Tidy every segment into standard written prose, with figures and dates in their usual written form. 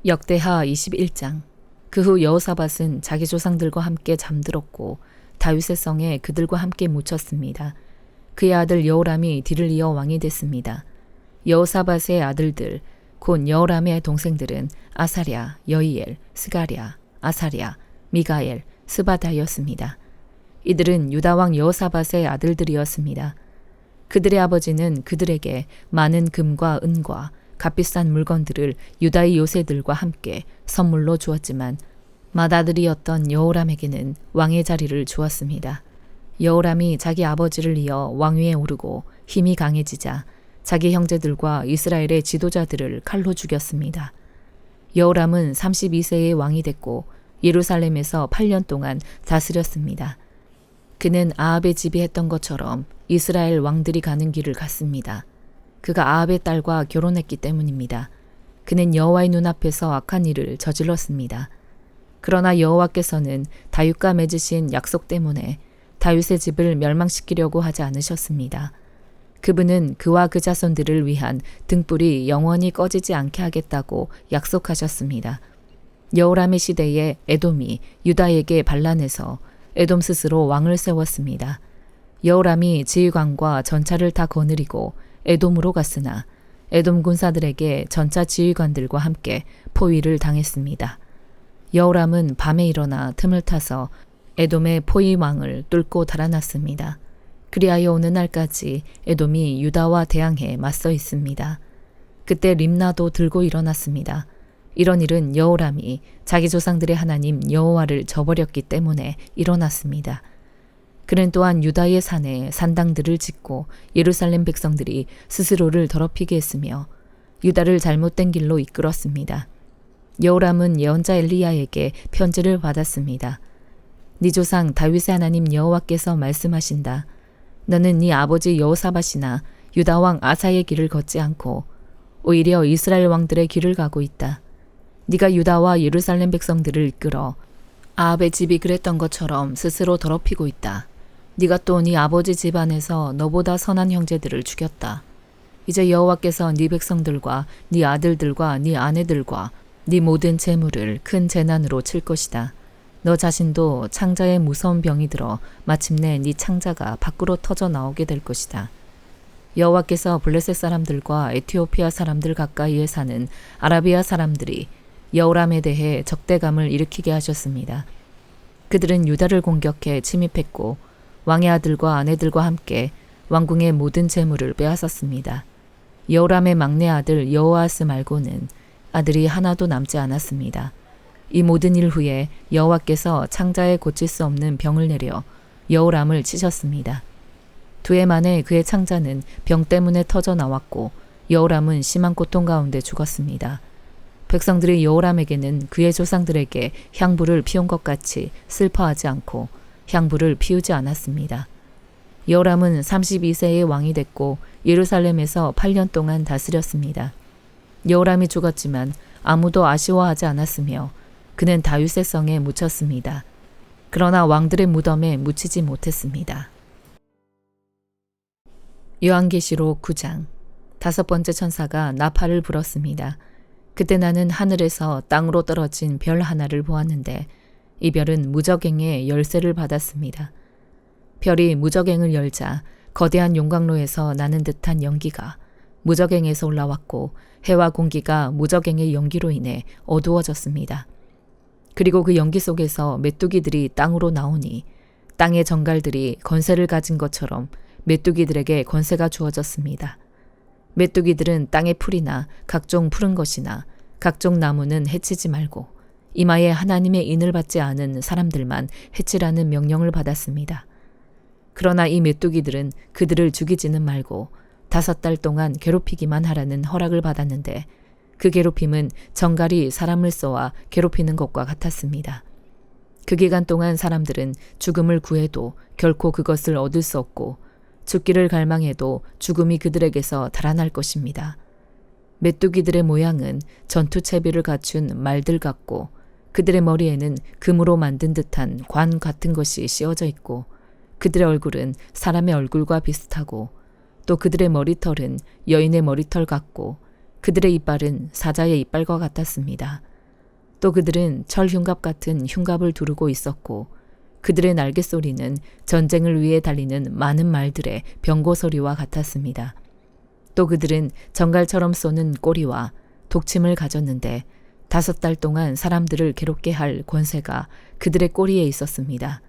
역대하 21장. 그 후 여호사밧은 자기 조상들과 함께 잠들었고 다윗의 성에 그들과 함께 묻혔습니다. 그의 아들 여호람이 뒤를 이어 왕이 됐습니다. 여호사밧의 아들들 곧 여호람의 동생들은 아사랴, 여이엘, 스가랴, 아사랴, 미가엘, 스바다였습니다. 이들은 유다 왕 여호사밧의 아들들이었습니다. 그들의 아버지는 그들에게 많은 금과 은과 값비싼 물건들을 유다의 요새들과 함께 선물로 주었지만 맏아들이었던 여호람에게는 왕의 자리를 주었습니다. 여호람이 자기 아버지를 이어 왕위에 오르고 힘이 강해지자 자기 형제들과 이스라엘의 지도자들을 칼로 죽였습니다. 여호람은 32세의 왕이 됐고 예루살렘에서 8년 동안 다스렸습니다. 그는 아합의 집이 했던 것처럼 이스라엘 왕들이 가는 길을 갔습니다. 그가 아합의 딸과 결혼했기 때문입니다. 그는 여호와의 눈앞에서 악한 일을 저질렀습니다. 그러나 여호와께서는 다윗과 맺으신 약속 때문에 다윗의 집을 멸망시키려고 하지 않으셨습니다. 그분은 그와 그 자손들을 위한 등불이 영원히 꺼지지 않게 하겠다고 약속하셨습니다. 여호람의 시대에 에돔이 유다에게 반란해서 에돔 스스로 왕을 세웠습니다. 여호람이 지휘관과 전차를 다 거느리고 에돔으로 갔으나 에돔 군사들에게 전차 지휘관들과 함께 포위를 당했습니다. 여호람은 밤에 일어나 틈을 타서 에돔의 포위망을 뚫고 달아났습니다. 그리하여 오는 날까지 에돔이 유다와 대항해 맞서 있습니다. 그때 림나도 들고 일어났습니다. 이런 일은 여호람이 자기 조상들의 하나님 여호와를 저버렸기 때문에 일어났습니다. 그는 또한 유다의 산에 산당들을 짓고 예루살렘 백성들이 스스로를 더럽히게 했으며 유다를 잘못된 길로 이끌었습니다. 여호람은 예언자 엘리야에게 편지를 받았습니다. 네 조상 다윗의 하나님 여호와께서 말씀하신다. 너는 네 아버지 여호사밧이나 유다 왕 아사의 길을 걷지 않고 오히려 이스라엘 왕들의 길을 가고 있다. 네가 유다와 예루살렘 백성들을 이끌어 아합의 집이 그랬던 것처럼 스스로 더럽히고 있다. 네가 또 네 아버지 집안에서 너보다 선한 형제들을 죽였다. 이제 여호와께서 네 백성들과 네 아들들과 네 아내들과 네 모든 재물을 큰 재난으로 칠 것이다. 너 자신도 창자에 무서운 병이 들어 마침내 네 창자가 밖으로 터져 나오게 될 것이다. 여호와께서 블레셋 사람들과 에티오피아 사람들 가까이에 사는 아라비아 사람들이 여호람에 대해 적대감을 일으키게 하셨습니다. 그들은 유다를 공격해 침입했고 왕의 아들과 아내들과 함께 왕궁의 모든 재물을 빼앗았습니다. 여호람의 막내 아들 여호아스 말고는 아들이 하나도 남지 않았습니다. 이 모든 일 후에 여호와께서 창자에 고칠 수 없는 병을 내려 여호람을 치셨습니다. 2해 만에 그의 창자는 병 때문에 터져 나왔고 여호람은 심한 고통 가운데 죽었습니다. 백성들이 여호람에게는 그의 조상들에게 향불을 피운 것 같이 슬퍼하지 않고 향불을 피우지 않았습니다. 여호람은 32세의 왕이 됐고 예루살렘에서 8년 동안 다스렸습니다. 여호람이 죽었지만 아무도 아쉬워하지 않았으며 그는 다윗의 성에 묻혔습니다. 그러나 왕들의 무덤에 묻히지 못했습니다. 요한계시록 9장. 5번째 천사가 나팔을 불었습니다. 그때 나는 하늘에서 땅으로 떨어진 별 하나를 보았는데 이 별은 무저갱의 열쇠를 받았습니다. 별이 무저갱을 열자 거대한 용광로에서 나는 듯한 연기가 무저갱에서 올라왔고 해와 공기가 무저갱의 연기로 인해 어두워졌습니다. 그리고 그 연기 속에서 메뚜기들이 땅으로 나오니 땅의 정갈들이 권세를 가진 것처럼 메뚜기들에게 권세가 주어졌습니다. 메뚜기들은 땅의 풀이나 각종 푸른 것이나 각종 나무는 해치지 말고 이마에 하나님의 인을 받지 않은 사람들만 해치라는 명령을 받았습니다. 그러나 이 메뚜기들은 그들을 죽이지는 말고 5달 동안 괴롭히기만 하라는 허락을 받았는데 그 괴롭힘은 정갈이 사람을 쏘아 괴롭히는 것과 같았습니다. 그 기간 동안 사람들은 죽음을 구해도 결코 그것을 얻을 수 없고 죽기를 갈망해도 죽음이 그들에게서 달아날 것입니다. 메뚜기들의 모양은 전투 채비를 갖춘 말들 같고 그들의 머리에는 금으로 만든 듯한 관 같은 것이 씌워져 있고 그들의 얼굴은 사람의 얼굴과 비슷하고 또 그들의 머리털은 여인의 머리털 같고 그들의 이빨은 사자의 이빨과 같았습니다. 또 그들은 철 흉갑 같은 흉갑을 두르고 있었고 그들의 날개 소리는 전쟁을 위해 달리는 많은 말들의 병고 소리와 같았습니다. 또 그들은 정갈처럼 쏘는 꼬리와 독침을 가졌는데 5달 동안 사람들을 괴롭게 할 권세가 그들의 꼬리에 있었습니다.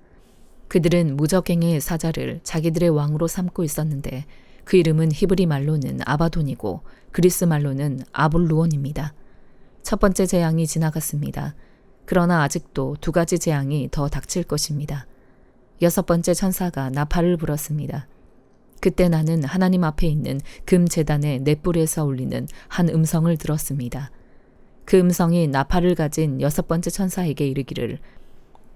그들은 무적행의 사자를 자기들의 왕으로 삼고 있었는데 그 이름은 히브리 말로는 아바돈이고 그리스 말로는 아볼루온입니다. 첫 번째 재앙이 지나갔습니다. 그러나 아직도 2가지 재앙이 더 닥칠 것입니다. 6번째 천사가 나팔을 불었습니다. 그때 나는 하나님 앞에 있는 금 제단의 넷불에서 울리는 한 음성을 들었습니다. 그 음성이 나팔을 가진 6번째 천사에게 이르기를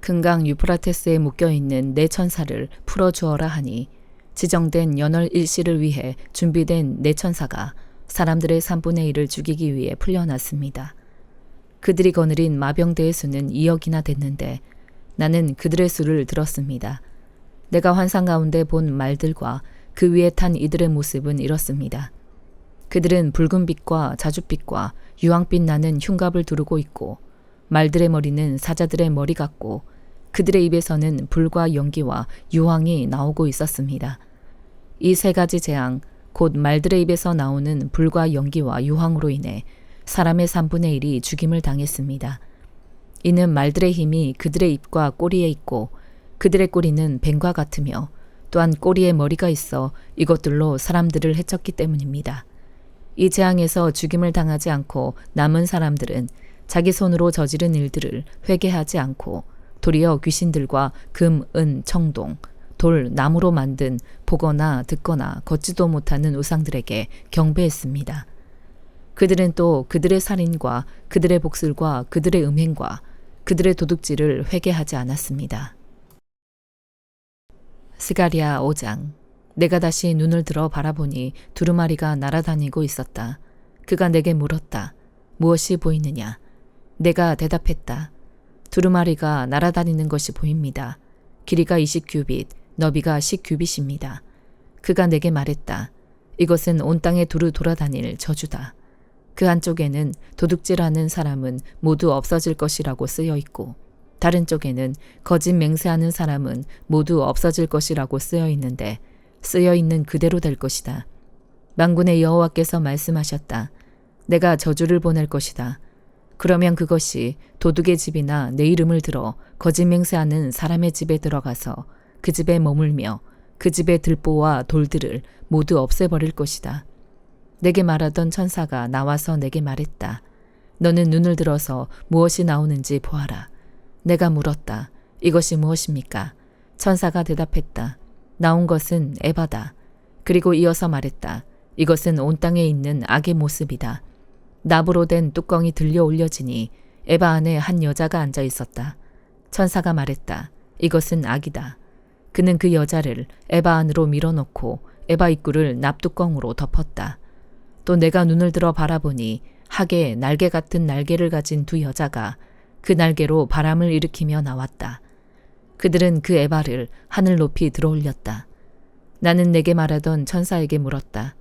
금강 유프라테스에 묶여있는 네 천사를 풀어주어라 하니 지정된 연월 일시를 위해 준비된 네 천사가 사람들의 3분의 1을 죽이기 위해 풀려났습니다. 그들이 거느린 마병대의 수는 2억이나 됐는데 나는 그들의 수를 들었습니다. 내가 환상 가운데 본 말들과 그 위에 탄 이들의 모습은 이렇습니다. 그들은 붉은 빛과 자줏빛과 유황빛 나는 흉갑을 두르고 있고 말들의 머리는 사자들의 머리 같고 그들의 입에서는 불과 연기와 유황이 나오고 있었습니다. 이 3가지 재앙, 곧 말들의 입에서 나오는 불과 연기와 유황으로 인해 사람의 3분의 1이 죽임을 당했습니다. 이는 말들의 힘이 그들의 입과 꼬리에 있고 그들의 꼬리는 뱀과 같으며 또한 꼬리에 머리가 있어 이것들로 사람들을 해쳤기 때문입니다. 이 재앙에서 죽임을 당하지 않고 남은 사람들은 자기 손으로 저지른 일들을 회개하지 않고 도리어 귀신들과 금, 은, 청동, 돌, 나무로 만든 보거나 듣거나 걷지도 못하는 우상들에게 경배했습니다. 그들은 또 그들의 살인과 그들의 복술과 그들의 음행과 그들의 도둑질을 회개하지 않았습니다. 스가랴 5장. 내가 다시 눈을 들어 바라보니 두루마리가 날아다니고 있었다. 그가 내게 물었다. 무엇이 보이느냐? 내가 대답했다. 두루마리가 날아다니는 것이 보입니다. 길이가 20규빗, 너비가 10규빗입니다. 그가 내게 말했다. 이것은 온 땅에 두루 돌아다닐 저주다. 그 한쪽에는 도둑질하는 사람은 모두 없어질 것이라고 쓰여 있고 다른 쪽에는 거짓 맹세하는 사람은 모두 없어질 것이라고 쓰여 있는데 쓰여 있는 그대로 될 것이다. 만군의 여호와께서 말씀하셨다. 내가 저주를 보낼 것이다. 그러면 그것이 도둑의 집이나 내 이름을 들어 거짓 맹세하는 사람의 집에 들어가서 그 집에 머물며 그 집의 들보와 돌들을 모두 없애버릴 것이다. 내게 말하던 천사가 나와서 내게 말했다. 너는 눈을 들어서 무엇이 나오는지 보아라. 내가 물었다. 이것이 무엇입니까? 천사가 대답했다. 나온 것은 에바다. 그리고 이어서 말했다. 이것은 온 땅에 있는 악의 모습이다. 납으로 된 뚜껑이 들려 올려지니 에바 안에 한 여자가 앉아 있었다. 천사가 말했다. 이것은 악이다. 그는 그 여자를 에바 안으로 밀어넣고 에바 입구를 납뚜껑으로 덮었다. 또 내가 눈을 들어 바라보니 하게 날개 같은 날개를 가진 2 여자가 그 날개로 바람을 일으키며 나왔다. 그들은 그 에바를 하늘 높이 들어올렸다. 나는 내게 말하던 천사에게 물었다.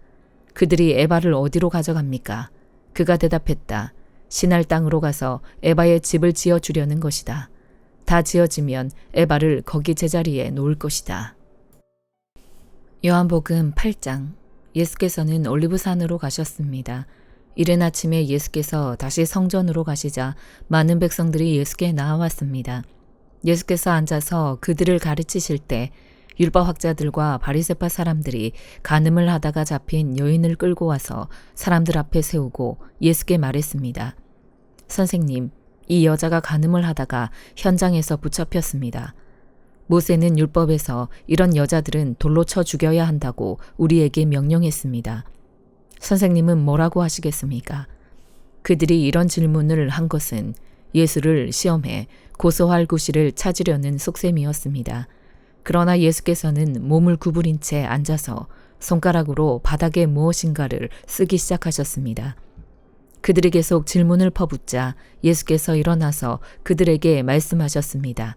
그들이 에바를 어디로 가져갑니까? 그가 대답했다. 신할 땅으로 가서 에바의 집을 지어주려는 것이다. 다 지어지면 에바를 거기 제자리에 놓을 것이다. 요한복음 8장. 예수께서는 올리브산으로 가셨습니다. 이른 아침에 예수께서 다시 성전으로 가시자 많은 백성들이 예수께 나아왔습니다. 예수께서 앉아서 그들을 가르치실 때 율법학자들과 바리새파 사람들이 간음을 하다가 잡힌 여인을 끌고 와서 사람들 앞에 세우고 예수께 말했습니다. 선생님, 이 여자가 간음을 하다가 현장에서 붙잡혔습니다. 모세는 율법에서 이런 여자들은 돌로 쳐 죽여야 한다고 우리에게 명령했습니다. 선생님은 뭐라고 하시겠습니까? 그들이 이런 질문을 한 것은 예수를 시험해 고소할 구실을 찾으려는 속셈이었습니다. 그러나 예수께서는 몸을 구부린 채 앉아서 손가락으로 바닥에 무엇인가를 쓰기 시작하셨습니다. 그들이 계속 질문을 퍼붓자 예수께서 일어나서 그들에게 말씀하셨습니다.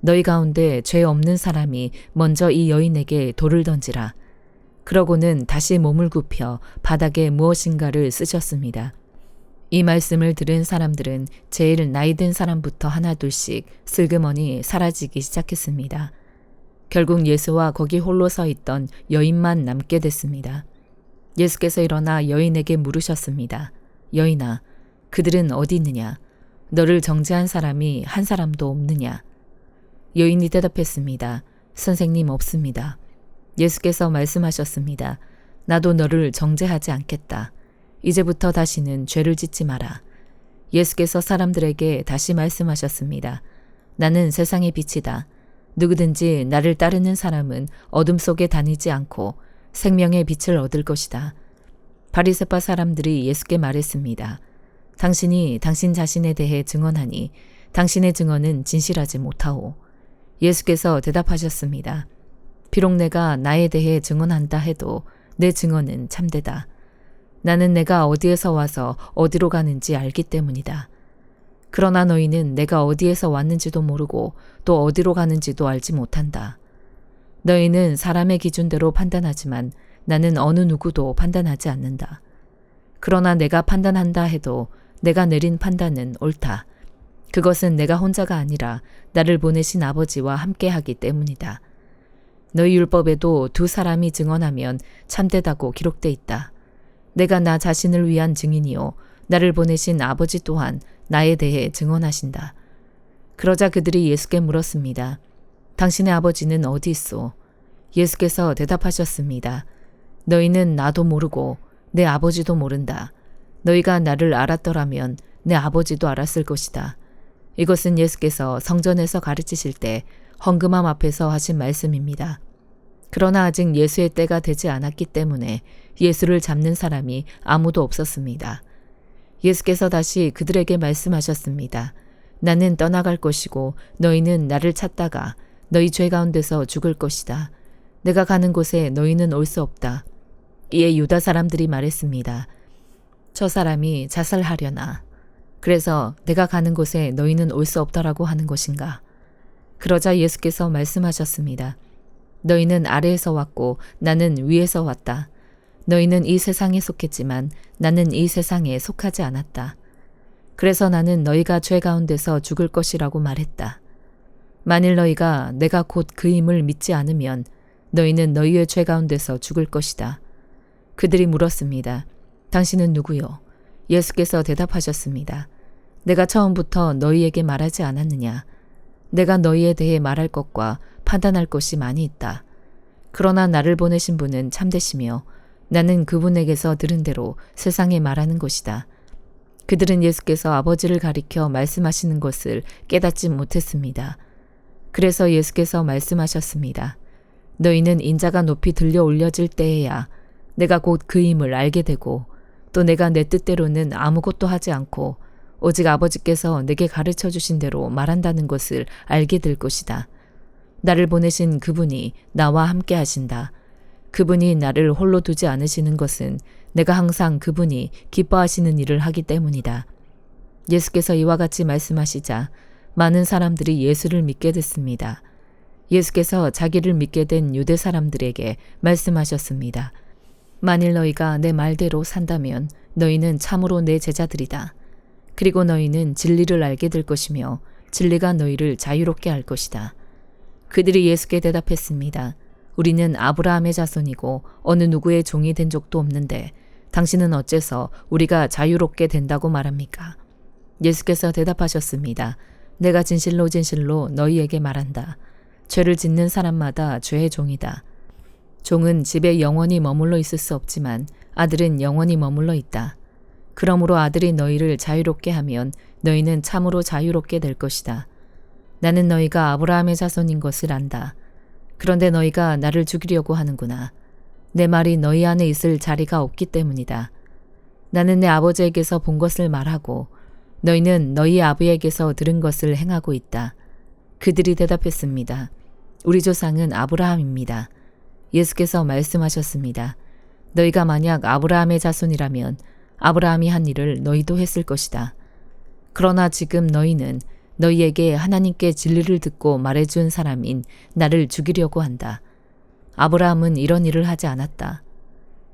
너희 가운데 죄 없는 사람이 먼저 이 여인에게 돌을 던지라. 그러고는 다시 몸을 굽혀 바닥에 무엇인가를 쓰셨습니다. 이 말씀을 들은 사람들은 제일 나이 든 사람부터 하나둘씩 슬그머니 사라지기 시작했습니다. 결국 예수와 거기 홀로 서 있던 여인만 남게 됐습니다. 예수께서 일어나 여인에게 물으셨습니다. 여인아, 그들은 어디 있느냐? 너를 정죄한 사람이 한 사람도 없느냐? 여인이 대답했습니다. 선생님, 없습니다. 예수께서 말씀하셨습니다. 나도 너를 정죄하지 않겠다. 이제부터 다시는 죄를 짓지 마라. 예수께서 사람들에게 다시 말씀하셨습니다. 나는 세상의 빛이다. 누구든지 나를 따르는 사람은 어둠 속에 다니지 않고 생명의 빛을 얻을 것이다. 바리새파 사람들이 예수께 말했습니다. 당신이 당신 자신에 대해 증언하니 당신의 증언은 진실하지 못하오. 예수께서 대답하셨습니다. 비록 내가 나에 대해 증언한다 해도 내 증언은 참되다. 나는 내가 어디에서 와서 어디로 가는지 알기 때문이다. 그러나 너희는 내가 어디에서 왔는지도 모르고 또 어디로 가는지도 알지 못한다. 너희는 사람의 기준대로 판단하지만 나는 어느 누구도 판단하지 않는다. 그러나 내가 판단한다 해도 내가 내린 판단은 옳다. 그것은 내가 혼자가 아니라 나를 보내신 아버지와 함께하기 때문이다. 너희 율법에도 두 사람이 증언하면 참되다고 기록돼 있다. 내가 나 자신을 위한 증인이요 나를 보내신 아버지 또한 나에 대해 증언하신다. 그러자 그들이 예수께 물었습니다. 당신의 아버지는 어디 있소? 예수께서 대답하셨습니다. 너희는 나도 모르고 내 아버지도 모른다. 너희가 나를 알았더라면 내 아버지도 알았을 것이다. 이것은 예수께서 성전에서 가르치실 때 헌금함 앞에서 하신 말씀입니다. 그러나 아직 예수의 때가 되지 않았기 때문에 예수를 잡는 사람이 아무도 없었습니다. 예수께서 다시 그들에게 말씀하셨습니다. 나는 떠나갈 것이고 너희는 나를 찾다가 너희 죄 가운데서 죽을 것이다. 내가 가는 곳에 너희는 올 수 없다. 이에 유다 사람들이 말했습니다. 저 사람이 자살하려나. 그래서 내가 가는 곳에 너희는 올 수 없다라고 하는 것인가. 그러자 예수께서 말씀하셨습니다. 너희는 아래에서 왔고 나는 위에서 왔다. 너희는 이 세상에 속했지만 나는 이 세상에 속하지 않았다. 그래서 나는 너희가 죄 가운데서 죽을 것이라고 말했다. 만일 너희가 내가 곧 그임을 믿지 않으면 너희는 너희의 죄 가운데서 죽을 것이다. 그들이 물었습니다. 당신은 누구요? 예수께서 대답하셨습니다. 내가 처음부터 너희에게 말하지 않았느냐? 내가 너희에 대해 말할 것과 판단할 것이 많이 있다. 그러나 나를 보내신 분은 참되시며 나는 그분에게서 들은 대로 세상에 말하는 것이다. 그들은 예수께서 아버지를 가리켜 말씀하시는 것을 깨닫지 못했습니다. 그래서 예수께서 말씀하셨습니다. 너희는 인자가 높이 들려 올려질 때에야 내가 곧 그임을 알게 되고 또 내가 내 뜻대로는 아무것도 하지 않고 오직 아버지께서 내게 가르쳐 주신 대로 말한다는 것을 알게 될 것이다. 나를 보내신 그분이 나와 함께 하신다. 그분이 나를 홀로 두지 않으시는 것은 내가 항상 그분이 기뻐하시는 일을 하기 때문이다. 예수께서 이와 같이 말씀하시자 많은 사람들이 예수를 믿게 됐습니다. 예수께서 자기를 믿게 된 유대 사람들에게 말씀하셨습니다. 만일 너희가 내 말대로 산다면 너희는 참으로 내 제자들이다. 그리고 너희는 진리를 알게 될 것이며 진리가 너희를 자유롭게 할 것이다. 그들이 예수께 대답했습니다. 우리는 아브라함의 자손이고 어느 누구의 종이 된 적도 없는데 당신은 어째서 우리가 자유롭게 된다고 말합니까? 예수께서 대답하셨습니다. 내가 진실로 진실로 너희에게 말한다. 죄를 짓는 사람마다 죄의 종이다. 종은 집에 영원히 머물러 있을 수 없지만 아들은 영원히 머물러 있다. 그러므로 아들이 너희를 자유롭게 하면 너희는 참으로 자유롭게 될 것이다. 나는 너희가 아브라함의 자손인 것을 안다. 그런데 너희가 나를 죽이려고 하는구나. 내 말이 너희 안에 있을 자리가 없기 때문이다. 나는 내 아버지에게서 본 것을 말하고 너희는 너희 아버지에게서 들은 것을 행하고 있다. 그들이 대답했습니다. 우리 조상은 아브라함입니다. 예수께서 말씀하셨습니다. 너희가 만약 아브라함의 자손이라면 아브라함이 한 일을 너희도 했을 것이다. 그러나 지금 너희는 너희에게 하나님께 진리를 듣고 말해준 사람인 나를 죽이려고 한다. 아브라함은 이런 일을 하지 않았다.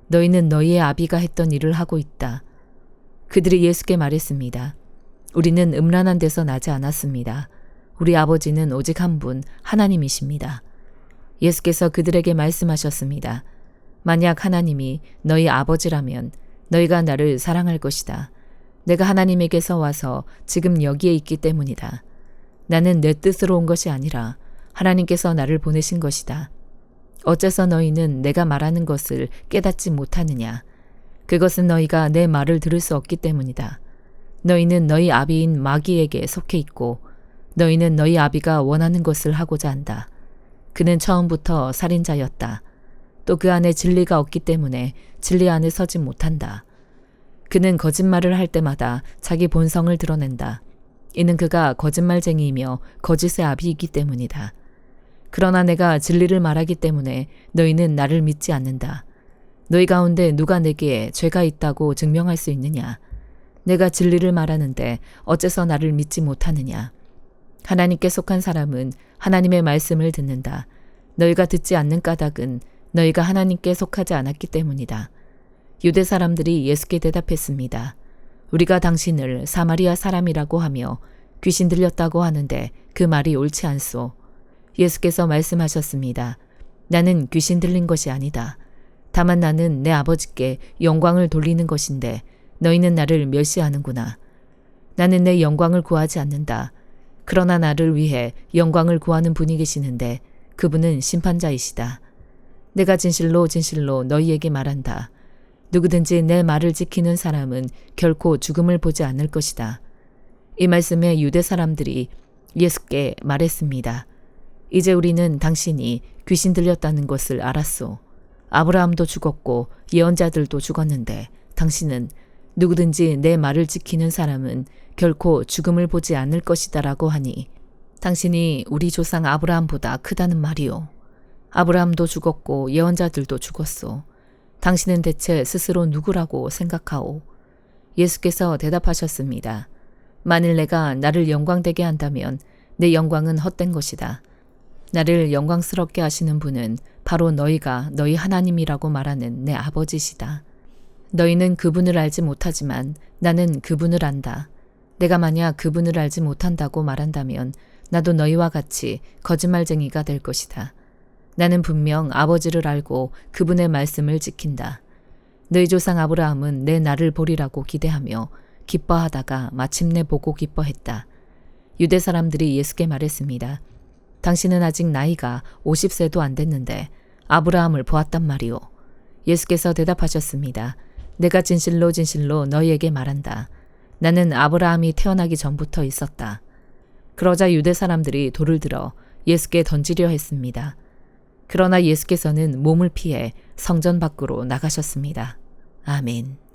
너희는 너희의 아비가 했던 일을 하고 있다. 그들이 예수께 말했습니다. 우리는 음란한 데서 나지 않았습니다. 우리 아버지는 오직 한 분, 하나님이십니다. 예수께서 그들에게 말씀하셨습니다. 만약 하나님이 너희 아버지라면 너희가 나를 사랑할 것이다. 내가 하나님에게서 와서 지금 여기에 있기 때문이다. 나는 내 뜻으로 온 것이 아니라 하나님께서 나를 보내신 것이다. 어째서 너희는 내가 말하는 것을 깨닫지 못하느냐? 그것은 너희가 내 말을 들을 수 없기 때문이다. 너희는 너희 아비인 마귀에게 속해 있고 너희는 너희 아비가 원하는 것을 하고자 한다. 그는 처음부터 살인자였다. 또 그 안에 진리가 없기 때문에 진리 안에 서지 못한다. 그는 거짓말을 할 때마다 자기 본성을 드러낸다. 이는 그가 거짓말쟁이이며 거짓의 아비이기 때문이다. 그러나 내가 진리를 말하기 때문에 너희는 나를 믿지 않는다. 너희 가운데 누가 내게 죄가 있다고 증명할 수 있느냐? 내가 진리를 말하는데 어째서 나를 믿지 못하느냐? 하나님께 속한 사람은 하나님의 말씀을 듣는다. 너희가 듣지 않는 까닭은 너희가 하나님께 속하지 않았기 때문이다. 유대 사람들이 예수께 대답했습니다. 우리가 당신을 사마리아 사람이라고 하며 귀신 들렸다고 하는데 그 말이 옳지 않소. 예수께서 말씀하셨습니다. 나는 귀신 들린 것이 아니다. 다만 나는 내 아버지께 영광을 돌리는 것인데 너희는 나를 멸시하는구나. 나는 내 영광을 구하지 않는다. 그러나 나를 위해 영광을 구하는 분이 계시는데 그분은 심판자이시다. 내가 진실로 진실로 너희에게 말한다. 누구든지 내 말을 지키는 사람은 결코 죽음을 보지 않을 것이다. 이 말씀에 유대 사람들이 예수께 말했습니다. 이제 우리는 당신이 귀신 들렸다는 것을 알았소. 아브라함도 죽었고 예언자들도 죽었는데 당신은 누구든지 내 말을 지키는 사람은 결코 죽음을 보지 않을 것이다라고 하니 당신이 우리 조상 아브라함보다 크다는 말이오. 아브라함도 죽었고 예언자들도 죽었소. 당신은 대체 스스로 누구라고 생각하오? 예수께서 대답하셨습니다. 만일 내가 나를 영광되게 한다면 내 영광은 헛된 것이다. 나를 영광스럽게 하시는 분은 바로 너희가 너희 하나님이라고 말하는 내 아버지시다. 너희는 그분을 알지 못하지만 나는 그분을 안다. 내가 만약 그분을 알지 못한다고 말한다면 나도 너희와 같이 거짓말쟁이가 될 것이다. 나는 분명 아버지를 알고 그분의 말씀을 지킨다. 너희 조상 아브라함은 내 날을 보리라고 기대하며 기뻐하다가 마침내 보고 기뻐했다. 유대 사람들이 예수께 말했습니다. 당신은 아직 나이가 50세도 안 됐는데 아브라함을 보았단 말이오. 예수께서 대답하셨습니다. 내가 진실로 진실로 너희에게 말한다. 나는 아브라함이 태어나기 전부터 있었다. 그러자 유대 사람들이 돌을 들어 예수께 던지려 했습니다. 그러나 예수께서는 몸을 피해 성전 밖으로 나가셨습니다. 아멘.